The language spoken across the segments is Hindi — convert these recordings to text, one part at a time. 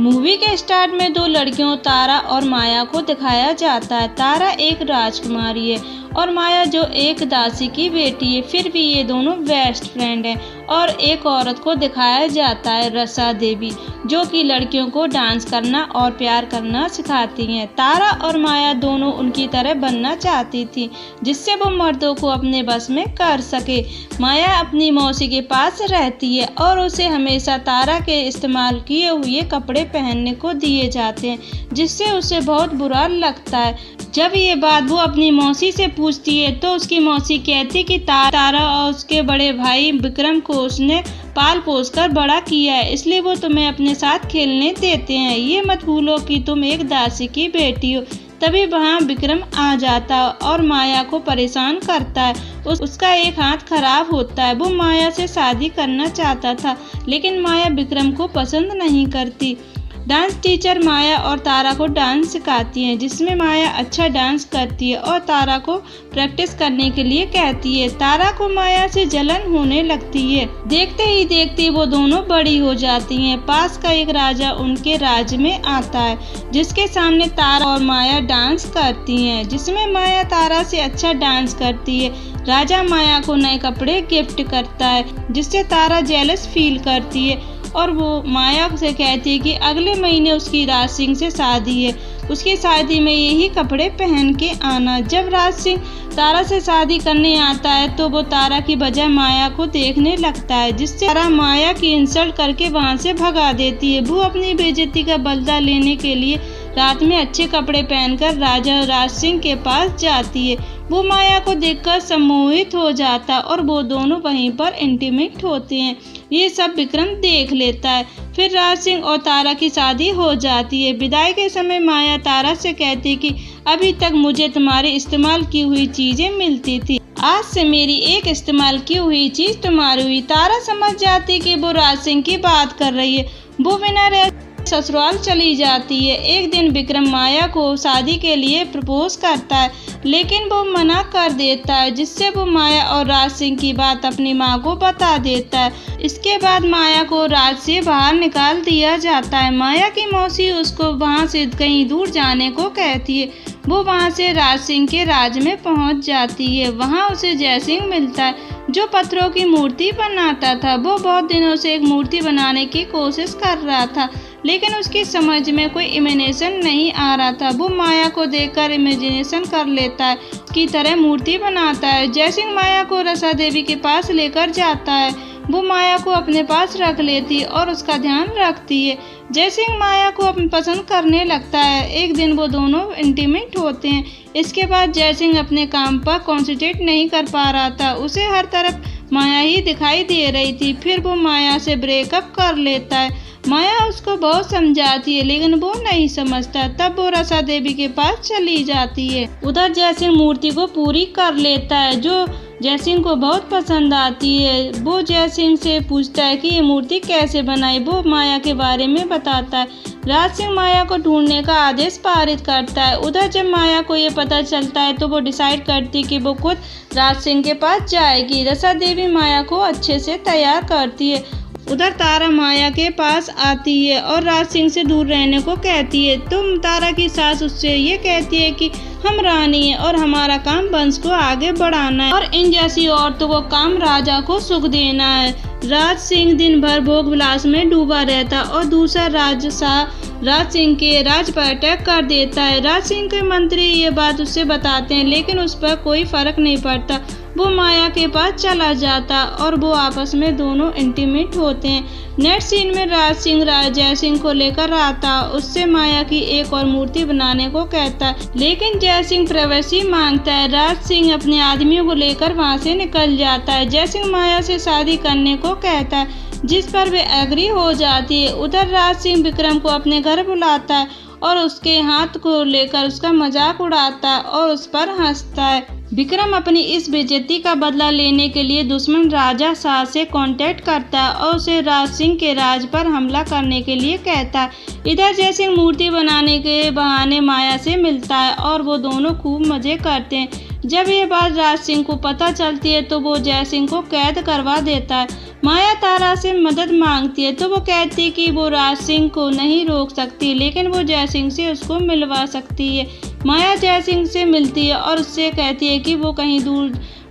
मूवी के स्टार्ट में दो लड़कियों तारा और माया को दिखाया जाता है। तारा एक राजकुमारी है और माया जो एक दासी की बेटी है। फिर भी ये दोनों बेस्ट फ्रेंड हैं। और एक औरत को दिखाया जाता है रसा देवी, जो कि लड़कियों को डांस करना और प्यार करना सिखाती हैं। तारा और माया दोनों उनकी तरह बनना चाहती थी, जिससे वो मर्दों को अपने बस में कर सके। माया अपनी मौसी के पास रहती है और उसे हमेशा तारा के इस्तेमाल किए हुए कपड़े पहनने को दिए जाते हैं, जिससे उसे बहुत बुरा लगता है। जब ये बात वो अपनी मौसी से पूछती है तो उसकी मौसी कहती कि तारा और उसके बड़े भाई विक्रम को उसने पाल पोस कर बड़ा किया है, इसलिए वो तुम्हें अपने साथ खेलने देते हैं। ये मत भूलो कि तुम एक दासी की बेटी हो। तभी वहाँ विक्रम आ जाता है और माया को परेशान करता है। उसका एक हाथ खराब होता है। वो माया से शादी करना चाहता था, लेकिन माया विक्रम को पसंद नहीं करती। डांस टीचर माया और तारा को डांस सिखाती है, जिसमें माया अच्छा डांस करती है और तारा को प्रैक्टिस करने के लिए कहती है। तारा को माया से जलन होने लगती है। देखते ही देखते वो दोनों बड़ी हो जाती हैं। पास का एक राजा उनके राज्य में आता है, जिसके सामने तारा और माया डांस करती हैं, जिसमें माया तारा से अच्छा डांस करती है। राजा माया को नए कपड़े गिफ्ट करता है, जिससे तारा जेलस फील करती है और वो माया से कहती है कि अगले महीने उसकी राज सिंह से शादी है, उसकी शादी में यही कपड़े पहन के आना। जब राज सिंह तारा से शादी करने आता है तो वो तारा की बजाय माया को देखने लगता है, जिससे तारा माया की इंसल्ट करके वहाँ से भगा देती है। वो अपनी बेइज्जती का बदला लेने के लिए रात में अच्छे कपड़े पहनकर राजा राज सिंह के पास जाती है। वो माया को देखकर सम्मोहित हो जाता है और वो दोनों वहीं पर इंटीमेट होते हैं। ये सब विक्रम देख लेता है। फिर राज सिंह और तारा की शादी हो जाती है। विदाई के समय माया तारा से कहती कि अभी तक मुझे तुम्हारी इस्तेमाल की हुई चीजें मिलती थी, आज से मेरी एक इस्तेमाल की हुई चीज तुम्हारी हुई। तारा समझ जाती कि वो राज सिंह की बात कर रही है। वो बिना रहे ससुराल चली जाती है। एक दिन विक्रम माया को शादी के लिए प्रपोज करता है, लेकिन वो मना कर देता है, जिससे वो माया और राज सिंह की बात अपनी माँ को बता देता है। इसके बाद माया को राज से बाहर निकाल दिया जाता है। माया की मौसी उसको वहाँ से कहीं दूर जाने को कहती है। वो वहाँ से राज सिंह के राज में पहुँच जाती है। वहाँ उसे जयसिंह मिलता है, जो पत्थरों की मूर्ति बनाता था। वो बहुत दिनों से एक मूर्ति बनाने की कोशिश कर रहा था, लेकिन उसकी समझ में कोई इमेजिनेशन नहीं आ रहा था। वो माया को देखकर इमेजिनेशन कर लेता है, की तरह मूर्ति बनाता है। जयसिंह माया को रसा देवी के पास लेकर जाता है। वो माया को अपने पास रख लेती है और उसका ध्यान रखती है। जयसिंह माया को पसंद करने लगता है। एक दिन वो दोनों इंटीमेट होते हैं। इसके बाद जयसिंह अपने काम पर कॉन्सेंट्रेट नहीं कर पा रहा था। उसे हर तरफ माया ही दिखाई दे रही थी। फिर वो माया से ब्रेकअप कर लेता है। माया उसको बहुत समझाती है, लेकिन वो नहीं समझता। तब वो रसा देवी के पास चली जाती है। उधर जयसिंह मूर्ति को पूरी कर लेता है, जो जयसिंह को बहुत पसंद आती है। वो जयसिंह से पूछता है कि ये मूर्ति कैसे बनाई। वो माया के बारे में बताता है। राज सिंह माया को ढूंढने का आदेश पारित करता है। उधर जब माया को ये पता चलता है तो वो डिसाइड करती है कि वो खुद राज सिंह के पास जाएगी। रसा देवी माया को अच्छे से तैयार करती है। उधर तारा माया के पास आती है और राज सिंह से दूर रहने को कहती है। तुम तारा की सास उससे ये कहती है कि हम रानी हैं और हमारा काम वंश को आगे बढ़ाना है और इन जैसी औरतों को काम राजा को सुख देना है। राज सिंह दिन भर भोग विलास में डूबा रहता और दूसरा राजशाह राज सिंह के राज पर अटैक कर देता है। राज सिंह के मंत्री ये बात उससे बताते हैं, लेकिन उस पर कोई फर्क नहीं पड़ता। वो माया के पास चला जाता और वो आपस में दोनों इंटीमेट होते हैं। नेक्स्ट सीन में राज सिंह जयसिंह को लेकर आता, उससे माया की एक और मूर्ति बनाने को कहता है, लेकिन जयसिंह प्राइवेसी मांगता है। राज सिंह अपने आदमियों को लेकर वहाँ से निकल जाता है। जयसिंह माया से शादी करने को कहता है, जिस पर वे एग्री हो जाती है। उधर राज सिंह विक्रम को अपने घर बुलाता है और उसके हाथ को लेकर उसका मजाक उड़ाता है और उस पर हंसता है। विक्रम अपनी इस बेइज्जती का बदला लेने के लिए दुश्मन राजा शाह से कांटेक्ट करता है और उसे राज सिंह के राज पर हमला करने के लिए कहता है। इधर जयसिंह मूर्ति बनाने के बहाने माया से मिलता है और वो दोनों खूब मजे करते हैं। जब ये बात राज सिंह को पता चलती है तो वो जयसिंह को कैद करवा देता है। माया तारा से मदद मांगती है तो वो कहती है कि वो राज सिंह को नहीं रोक सकती, लेकिन वो जय सिंह से उसको मिलवा सकती है। माया जय सिंह से मिलती है और उससे कहती है कि वो कहीं दूर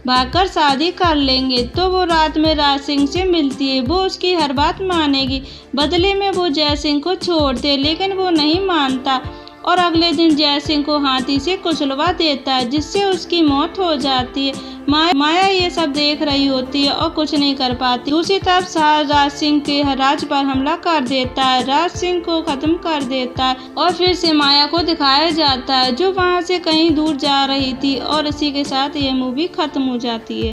भागकर शादी कर लेंगे। तो वो रात में राज सिंह से मिलती है, वो उसकी हर बात मानेगी। बदले में वो जय सिंह को छोड़ते, लेकिन वो नहीं मानता और अगले दिन जय सिंह को हाथी से कुचलवा देता है, जिससे उसकी मौत हो जाती है। माया ये सब देख रही होती है और कुछ नहीं कर पाती। दूसरी तरफ शाह राज सिंह के राज पर हमला कर देता है, राज सिंह को खत्म कर देता है और फिर से माया को दिखाया जाता है जो वहां से कहीं दूर जा रही थी और इसी के साथ ये मूवी खत्म हो जाती है।